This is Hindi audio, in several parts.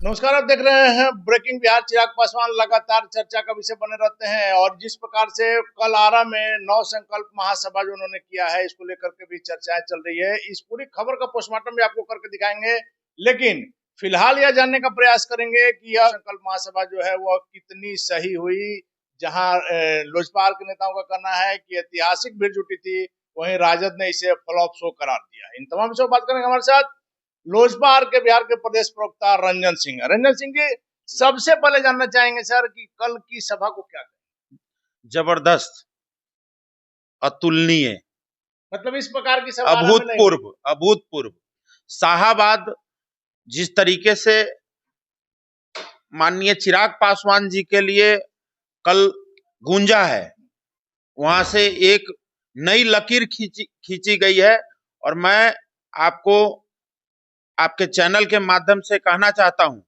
नमस्कार। आप देख रहे हैं ब्रेकिंग बिहार। चिराग पासवान लगातार चर्चा का विषय बने रहते हैं और जिस प्रकार से कल आरा में नौ संकल्प महासभा जो उन्होंने किया है, इसको लेकर के भी चर्चाएं चल रही है। इस पूरी खबर का पोस्टमार्टम भी आपको करके दिखाएंगे, लेकिन फिलहाल यह जानने का प्रयास करेंगे कि यह संकल्प महासभा जो है वह कितनी सही हुई। जहां लोजपा के नेताओं का कहना है कि ऐतिहासिक भीड़ जुटी थी, वहीं राजद ने इसे फ्लॉप शो करार दिया। इन तमाम विषयों पर बात करेंगे हमारे साथ लोजपा के बिहार के प्रदेश प्रवक्ता रंजन सिंह जी। सबसे पहले जानना चाहेंगे सर कि कल की सभा को क्या कहें? जबरदस्त, अतुलनीय, मतलब इस प्रकार की सभा अभूतपूर्व शाहाबाद जिस तरीके से माननीय चिराग पासवान जी के लिए कल गूंजा है, वहां से एक नई लकीर खींची गई है। और मैं आपको आपके चैनल के माध्यम से कहना चाहता हूं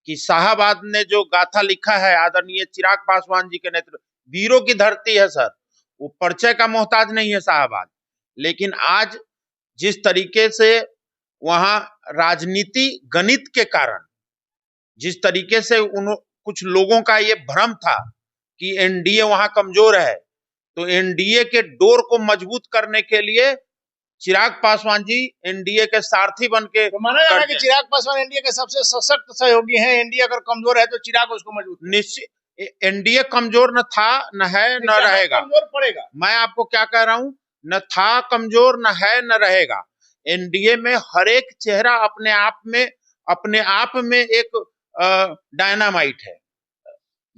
कि शाहाबाद ने जो गाथा लिखा है आदरणीय चिराग पासवान जी के नेतृत्व, वीरों की धरती है सर। वो परिचय का मोहताज नहीं है शाहाबाद, लेकिन आज जिस तरीके से वहां राजनीति गणित के कारण जिस तरीके से कुछ लोगों का ये भ्रम था कि एनडीए वहां कमजोर है, तो एनडीए के डोर को मजबूत करने के लिए चिराग पासवान जी एनडीए के सारथी बन के तो माना जा रहा है कि चिराग पासवान एनडीए के सबसे सशक्त सहयोगी हैं। एनडीए अगर कमजोर है तो चिराग उसको मजबूत निश्चित। एनडीए कमजोर न था, न है, न रहेगा। कमजोर पड़ेगा। मैं आपको क्या कह रहा हूं, न था कमजोर, न है, न रहेगा। एनडीए में हर एक चेहरा अपने आप में एक डायनामाइट है,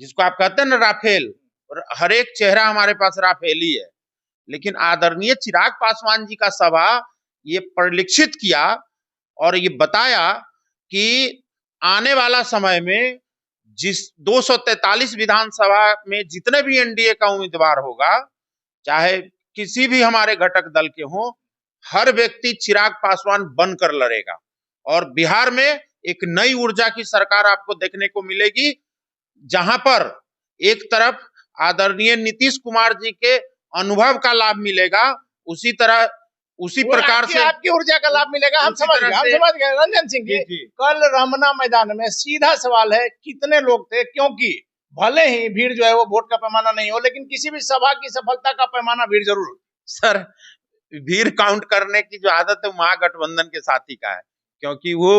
जिसको आप कहते हैं ना राफेल। और हर एक चेहरा हमारे पास राफेल ही है। लेकिन आदरणीय चिराग पासवान जी का सभा ये परिलक्षित किया और ये बताया कि आने वाला समय में जिस 243 विधानसभा में जितने भी एनडीए का उम्मीदवार होगा, चाहे किसी भी हमारे घटक दल के हों, हर व्यक्ति चिराग पासवान बनकर लड़ेगा। और बिहार में एक नई ऊर्जा की सरकार आपको देखने को मिलेगी, जहां पर एक तरफ आदरणीय नीतीश कुमार जी के अनुभव का लाभ मिलेगा, उसी प्रकार से आपकी ऊर्जा का लाभ मिलेगा। हम समझ गए रंजन सिंह जी। कल रमना मैदान में सीधा सवाल है, कितने लोग थे? क्योंकि भले ही भीड़ जो है वो वोट का पैमाना नहीं हो, लेकिन किसी भी सभा की सफलता का पैमाना भीड़ जरूर हो। सर, भीड़ काउंट करने की जो आदत है महागठबंधन के साथी का है, क्योंकि वो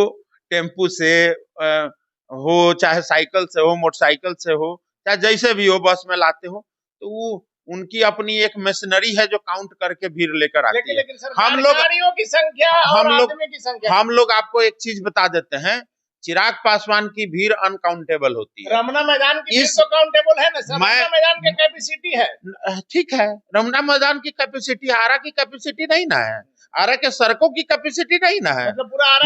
टेम्पू से हो, चाहे साइकिल से हो, मोटरसाइकिल से हो, चाहे जैसे भी हो, बस में लाते हो, तो वो उनकी अपनी एक मशीनरी है जो काउंट करके भीड़ लेकर आती है। लेकिन हम लोग की संख्या और आदमी की संख्या, हम लोग आपको एक चीज बता देते हैं, चिराग पासवान की भीड़ अनकाउंटेबल होती है। रमना मैदान की भीड़ तो काउंटेबल है ना सर। रमना मैदान की कैपेसिटी है, ठीक है, रमना मैदान की कैपेसिटी, आरा की कैपेसिटी नहीं ना है, आरा के सड़कों की कैपेसिटी नहीं ना है। मतलब पूरा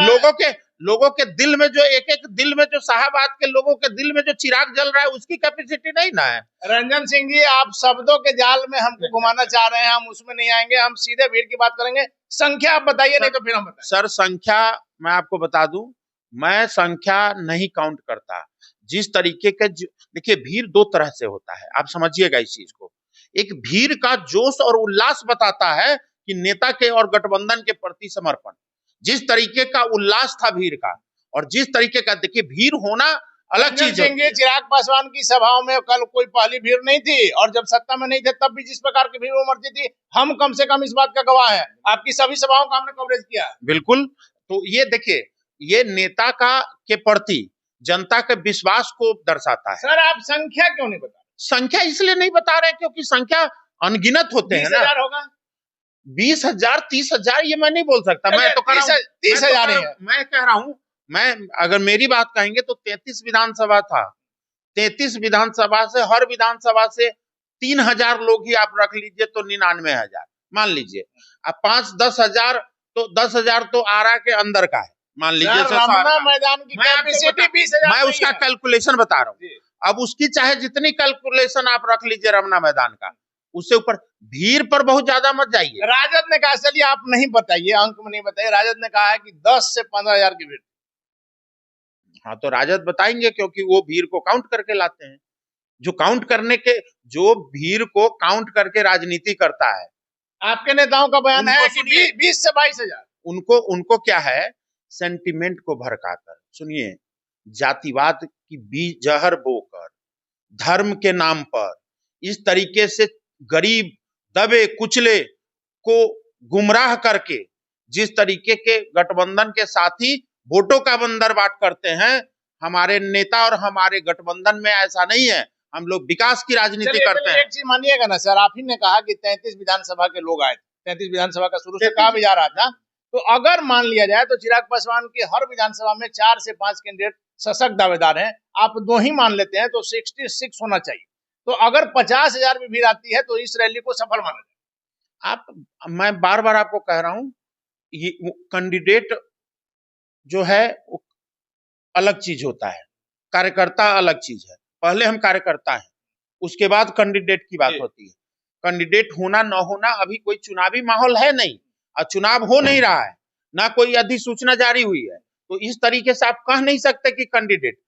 लोगों के दिल में जो एक दिल में जो शाहाबाद के लोगों के दिल में जो चिराग जल रहा है, उसकी कैपेसिटी नहीं ना है। रंजन सिंह जी, आप शब्दों के जाल में हमको घुमाना चाह रहे हैं, हम उसमें नहीं आएंगे। हम सीधे भीड़ की बात करेंगे। संख्या आप बताइए, नहीं तो फिर हम बताएं। सर, संख्या मैं आपको बता दूं, मैं संख्या नहीं काउंट करता। जिस तरीके के देखिए, भीड़ दो तरह से होता है, आप समझिएगा इस चीज को। एक भीड़ का जोश और उल्लास बताता है कि नेता के और गठबंधन के प्रति समर्पण, जिस तरीके का उल्लास था भीड़ का, और जिस तरीके का, देखिए भीड़ होना अलग चीज है। चिराग पासवान की सभाओं में कल कोई पहली भीड़ नहीं थी, और जब सत्ता में नहीं थे तब भी जिस प्रकार की भीड़ उमड़ती थी, हम कम से कम इस बात का गवाह है। आपकी सभी सभाओं का हमने कवरेज किया है। बिल्कुल। तो ये देखिए, ये नेता के प्रति जनता के विश्वास को दर्शाता है। सर, आप संख्या क्यों नहीं बता रहे? संख्या इसलिए नहीं बता रहे क्योंकि संख्या अनगिनत होते हैं ना। 20,000 होगा, 20,000, 30,000, ये मैं नहीं बोल सकता। मैं तो 30,000 है। मैं कह रहा हूं, मैं अगर मेरी बात कहेंगे तो 33 विधानसभा था। 33 विधानसभा से, हर विधानसभा से 3,000 लोग ही आप रख लीजिए तो 99,000 मान लीजिए। अब 5-10 हजार, तो 10,000 तो आरा के अंदर का है, मान लीजिए। मैदान की कैपेसिटी 20,000। मैं उसका कैलकुलेशन बता रहा हूँ। अब उसकी चाहे जितनी कैलकुलेशन आप रख लीजिए रमना मैदान का, उससे ऊपर भीड़ पर बहुत ज्यादा मत जाइए। राजद ने कहा, चलिए आप नहीं बताइए, अंक में नहीं बताइए, राजद ने कहा है कि 10 से 15,000 की भीड़। हाँ, तो राजद बताएंगे, क्योंकि वो भीड़ को काउंट करके लाते हैं। जो भीड़ को काउंट करके राजनीति करता है। आपके नेताओं का बयान है कि 20 से 22,000। उनको क्या है, सेंटिमेंट को भड़काकर। सुनिए, जातिवाद की बीज जहर बोकर, धर्म के नाम पर इस तरीके से गरीब दबे कुचले को गुमराह करके जिस तरीके के गठबंधन के साथी वोटों का बंदरबाट करते हैं, हमारे नेता और हमारे गठबंधन में ऐसा नहीं है। हम लोग विकास की राजनीति करते हैं। एक चीज मानिएगा ना सर, आप ही ने कहा कि 33 विधानसभा के लोग आए थे, 33 विधानसभा का शुरू से कहा भी जा रहा था, तो अगर मान लिया जाए तो चिराग पासवान की हर विधानसभा में 4 से 5 कैंडिडेट सशक्त दावेदार हैं, आप 2 ही मान लेते हैं तो 66 होना चाहिए। तो अगर 50,000 भी भीड़ आती है तो इस रैली को सफल माना जाए। मैं बार बार आपको कह रहा हूं, ये कैंडिडेट जो है वो अलग चीज होता है, कार्यकर्ता अलग चीज है। पहले हम कार्यकर्ता हैं, उसके बाद कैंडिडेट की बात होती है। कैंडिडेट होना न होना अभी कोई चुनावी माहौल है नहीं, और चुनाव हो नहीं रहा है, ना कोई अधिसूचना जारी हुई है, तो इस तरीके से आप कह नहीं सकते कि कैंडिडेट।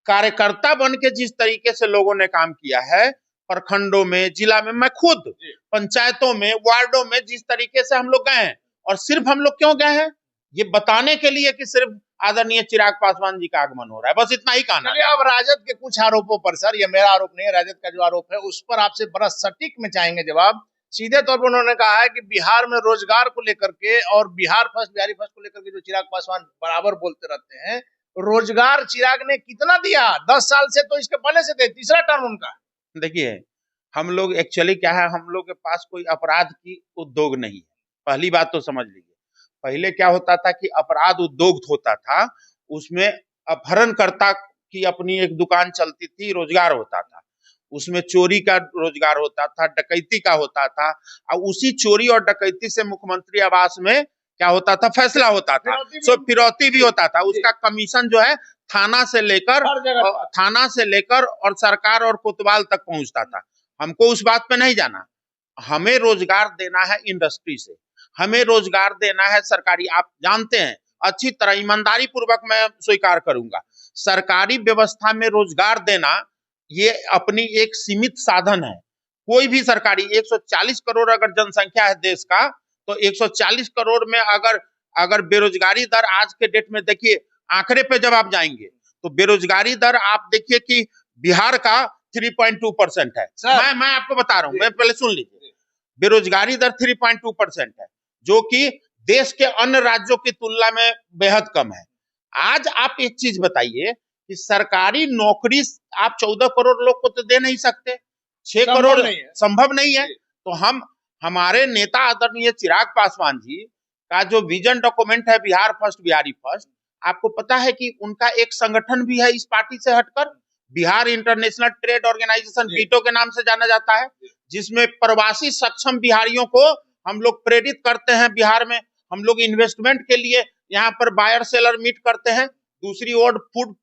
कार्यकर्ता बन के जिस तरीके से लोगों ने काम किया है, प्रखंडों में, जिला में, मैं खुद पंचायतों में, वार्डों में जिस तरीके से हम लोग गए हैं, और सिर्फ हम लोग क्यों गए हैं, ये बताने के लिए कि सिर्फ आदरणीय चिराग पासवान जी का आगमन हो रहा है, बस इतना ही कहना है। अब राजद के कुछ आरोपों पर सर, ये मेरा आरोप नहीं है, राजद का जो आरोप है उस पर आपसे बड़ा सटीक में चाहेंगे जवाब। सीधे तौर पर उन्होंने कहा है कि बिहार में रोजगार को लेकर के और बिहार फर्स्ट, बिहारी फर्स्ट को लेकर के जो चिराग पासवान बराबर बोलते रहते हैं, रोजगार चिराग ने कितना दिया 10 साल से, तो इसके पहले से थे, तीसरा टर्म उनका। देखिए, हम लोग एक्चुअली क्या है, हम लोग के पास कोई अपराध की उद्योग नहीं है, पहली बात तो समझ लीजिए। पहले क्या होता था कि अपराध उद्योग होता था, उसमें अपहरणकर्ता की अपनी एक दुकान चलती थी, रोजगार होता था, उसमें चोरी का रोजगार होता था, डकैती का होता था, और उसी चोरी और डकैती से मुख्यमंत्री आवास में क्या होता था, फैसला होता था, फिरौती भी होता था। उसका कमीशन जो है थाना से लेकर और सरकार और कोतवाल तक पहुंचता था। हमको उस बात पे नहीं जाना, हमें रोजगार देना है इंडस्ट्री से, हमें रोजगार देना है सरकारी। आप जानते हैं अच्छी तरह, ईमानदारी पूर्वक मैं स्वीकार करूंगा, सरकारी व्यवस्था में रोजगार देना ये अपनी एक सीमित साधन है। कोई भी सरकारी 140 करोड़ अगर जनसंख्या है देश का, तो 140 करोड़ में अगर बेरोजगारी दर आज के डेट में देखिए, आंकड़े पे जब आप जाएंगे तो बेरोजगारी दर आप देखिए कि बिहार का 3.2% है। मैं आपको बता रहा हूं, मैं पहले सुन लीजिए, बेरोजगारी दर 3.2% है, जो कि देश के अन्य राज्यों की तुलना में बेहद कम है। आज आप एक चीज बताइए कि सरकारी नौकरी आप 14 करोड़ लोग को तो दे नहीं सकते, 6 करोड़ संभव नहीं है। तो हमारे नेता आदरणीय चिराग पासवान जी का जो विजन डॉक्यूमेंट है बिहार फर्स्ट बिहारी फर्स्ट, आपको पता है कि उनका एक संगठन भी है इस पार्टी से हटकर, बिहार इंटरनेशनल ट्रेड ऑर्गेनाइजेशन, बीटो के नाम से जाना जाता है, जिसमें प्रवासी सक्षम बिहारियों को हम लोग प्रेरित करते हैं। बिहार में हम लोग इन्वेस्टमेंट के लिए यहाँ पर बायर सेलर मीट करते हैं। दूसरी ओर फूड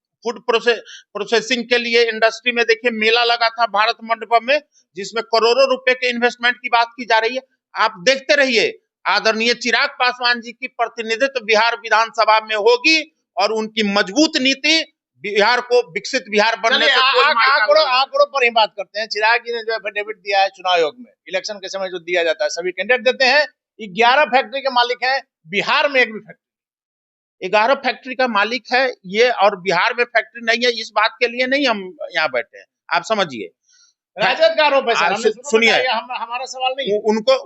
प्रोसेसिंग के लिए इंडस्ट्री में देखिए मेला लगा था भारत मंडपम में, जिसमें करोड़ों रुपए के इन्वेस्टमेंट की बात की जा रही है। आप देखते रहिए, आदरणीय चिराग पासवान जी की प्रतिनिधित्व बिहार विधानसभा में होगी, और उनकी मजबूत नीति बिहार को विकसित बिहार बनने से आंकड़ों पर ही बात करते हैं। चिराग जी ने जो एफिडेविट दिया है चुनाव आयोग में, इलेक्शन के समय जो दिया जाता है, सभी कैंडिडेट देते हैं, 11 फैक्ट्री के मालिक हैं, बिहार में एक भी फैक्ट्री, 11 फैक्ट्री का मालिक है ये, और बिहार में फैक्ट्री नहीं है। इस बात के लिए नहीं हम यहाँ बैठे हैं, आप समझिए, राजद का आरोप है। सुनिए, हमारा सवाल नहीं,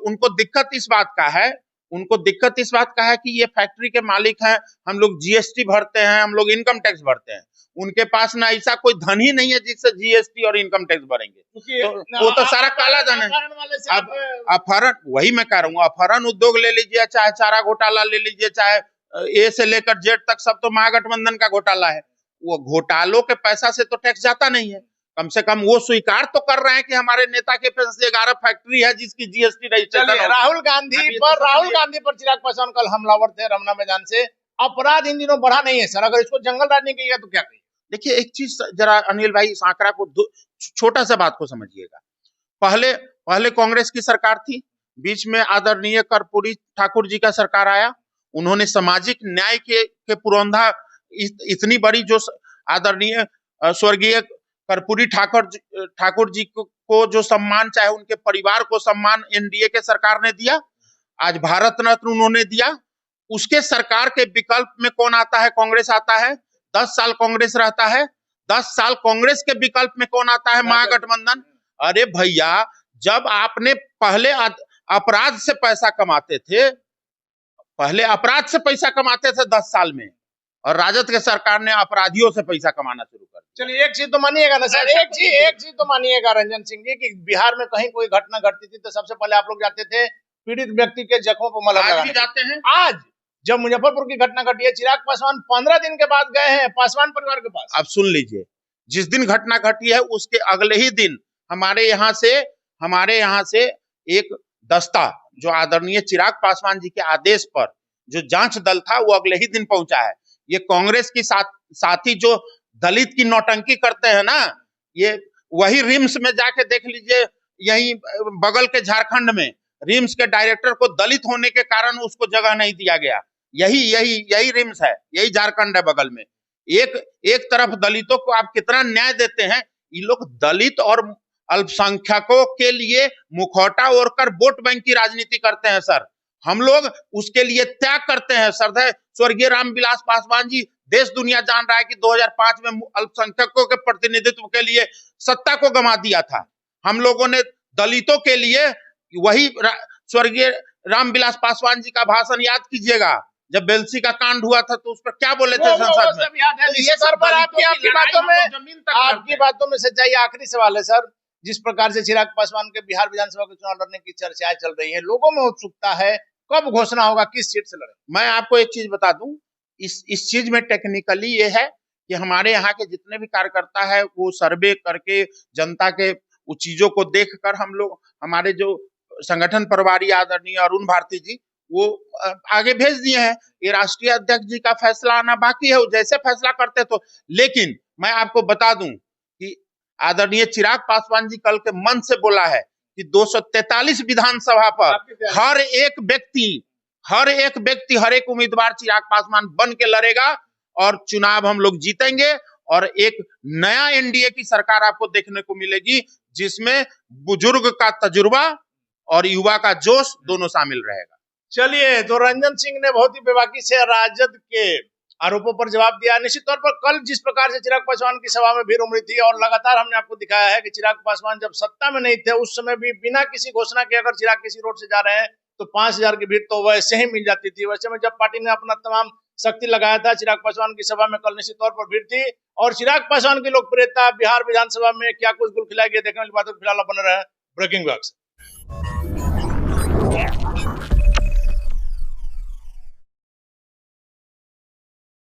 उनको दिक्कत इस बात का है, कि ये फैक्ट्री के मालिक हैं, हम लोग जीएसटी भरते हैं, हम लोग इनकम टैक्स भरते हैं, उनके पास ना ऐसा कोई धन ही नहीं है जिससे जीएसटी और इनकम टैक्स भरेंगे, तो वो तो सारा काला धन है। अब अपहरण, वही मैं कह रहा हूँ, अपहरण उद्योग ले लीजिए, चाहे चारा घोटाला ले लीजिए, चाहे ए से लेकर जेड तक, सब तो महागठबंधन का घोटाला है। वो घोटालों के पैसा से तो टैक्स जाता नहीं है, कम से कम वो स्वीकार तो कर रहे हैं कि हमारे नेता के पास 11 फैक्ट्री है जिसकी जीएसटी रजिस्ट्रेशन। राहुल गांधी पर चिराग पासवान कल हमलावर थे रमना मैदान से, अपराध इन दिनों बढ़ा नहीं है सर, अगर इसको जंगल राज नहीं कहिएगा तो क्या कहिए? देखिए, एक चीज जरा अनिल भाई, इस आंकड़ा को छोटा सा बात को समझिएगा। पहले कांग्रेस की सरकार थी, बीच में आदरणीय कर्पूरी ठाकुर जी का सरकार आया, उन्होंने सामाजिक न्याय के पुरोधा इतनी बड़ी, जो आदरणीय स्वर्गीय कर्पूरी ठाकुर जी को जो सम्मान, चाहे उनके परिवार को सम्मान एनडीए के सरकार ने दिया, आज भारत रत्न उन्होंने दिया। उसके सरकार के विकल्प में कौन आता है? कांग्रेस आता है। 10 साल कांग्रेस रहता है, 10 साल कांग्रेस के विकल्प में कौन आता है? महागठबंधन। अरे भैया, जब आपने पहले अपराध से पैसा कमाते थे, पहले अपराध से पैसा कमाते थे 10 साल में, और राजद के सरकार ने अपराधियों से पैसा कमाना शुरू कर दिया। चलिए एक चीज तो मानिएगा ना सर, एक चीज तो मानिएगा रंजन सिंह जी कि बिहार में कहीं कोई घटना घटती थी तो सबसे पहले आप लोग जाते थे पीड़ित व्यक्ति के जख्मों पर मलहम लगाने। जाते हैं। आज जब मुजफ्फरपुर की घटना घटी है, चिराग पासवान 15 दिन के बाद गए हैं पासवान परिवार के पास। अब सुन लीजिए, जिस दिन घटना घटी है उसके अगले ही दिन हमारे यहाँ से एक दस्ता, जो आदरणीय चिराग पासवान जी के आदेश पर जो जांच दल था, वो अगले ही दिन पहुंचा है। ये कांग्रेस की साथी जो दलित की नौटंकी करते हैं ना, ये वही रिम्स में जाके देख लीजिए, यही बगल के झारखंड में रिम्स के डायरेक्टर को दलित होने के कारण उसको जगह नहीं दिया गया। यही रिम्स है, यही झारखंड है बगल में। एक तरफ दलितों को आप कितना न्याय देते हैं, ये लोग दलित और अल्पसंख्यकों के लिए मुखौटा ओढ़कर वोट बैंक की राजनीति करते हैं सर। हम लोग उसके लिए त्याग करते हैं। श्रद्धेय स्वर्गीय रामविलास पासवान जी, देश दुनिया जान रहा है कि 2005 में अल्पसंख्यकों के प्रतिनिधित्व के लिए सत्ता को गंवा दिया था। हम लोगों ने दलितों के लिए वही स्वर्गीय रामविलास पासवान जी का भाषण याद कीजिएगा, जब बेलसी का कांड हुआ था तो उस पर क्या बोले थे संसद में। ये सर पर आपकी बातों में सच्चाई। आखिरी सवाल है सर, जिस प्रकार से चिराग पासवान के बिहार विधानसभा के चुनाव लड़ने की चर्चाएं चल रही है, लोगों में उत्सुकता है, कब घोषणा होगा, किस सीट से लड़े? मैं आपको एक चीज बता दूं, इस चीज में टेक्निकली ये है कि हमारे यहाँ के जितने भी कार्यकर्ता है वो सर्वे करके जनता के उस चीजों को देखकर हम लोग, हमारे जो संगठन प्रभारी आदरणीय अरुण भारती जी, वो आगे भेज दिए हैं। ये राष्ट्रीय अध्यक्ष जी का फैसला आना बाकी है, वो जैसे फैसला करते तो। लेकिन मैं आपको बता दूं कि आदरणीय चिराग पासवान जी कल के मन से बोला है कि 243 विधानसभा पर हर एक व्यक्ति हर एक उम्मीदवार चिराग पासवान बन के लड़ेगा और चुनाव हम लोग जीतेंगे, और एक नया एनडीए की सरकार आपको देखने को मिलेगी जिसमें बुजुर्ग का तजुर्बा और युवा का जोश दोनों शामिल रहेगा। चलिए, तो रंजन सिंह ने बहुत ही बेबाकी से राजद के आरोपों पर जवाब दिया। निश्चित तौर पर कल जिस प्रकार से चिराग पासवान की सभा में भीड़ उमड़ी थी, और लगातार हमने आपको दिखाया है कि चिराग पासवान जब सत्ता में नहीं थे उस समय भी बिना किसी घोषणा के अगर चिराग किसी रोड से जा रहे हैं तो 5000 की भीड़ तो वैसे ही मिल जाती थी। वैसे में जब पार्टी ने अपना तमाम शक्ति लगाया था, चिराग पासवान की सभा में कल निश्चित तौर पर भीड़ थी, और चिराग पासवान की लोकप्रियता बिहार विधानसभा में क्या कुछ गुल खिलाई गई देखने वाली बातों को फिलहाल बने रहे ब्रेकिंग न्यूज।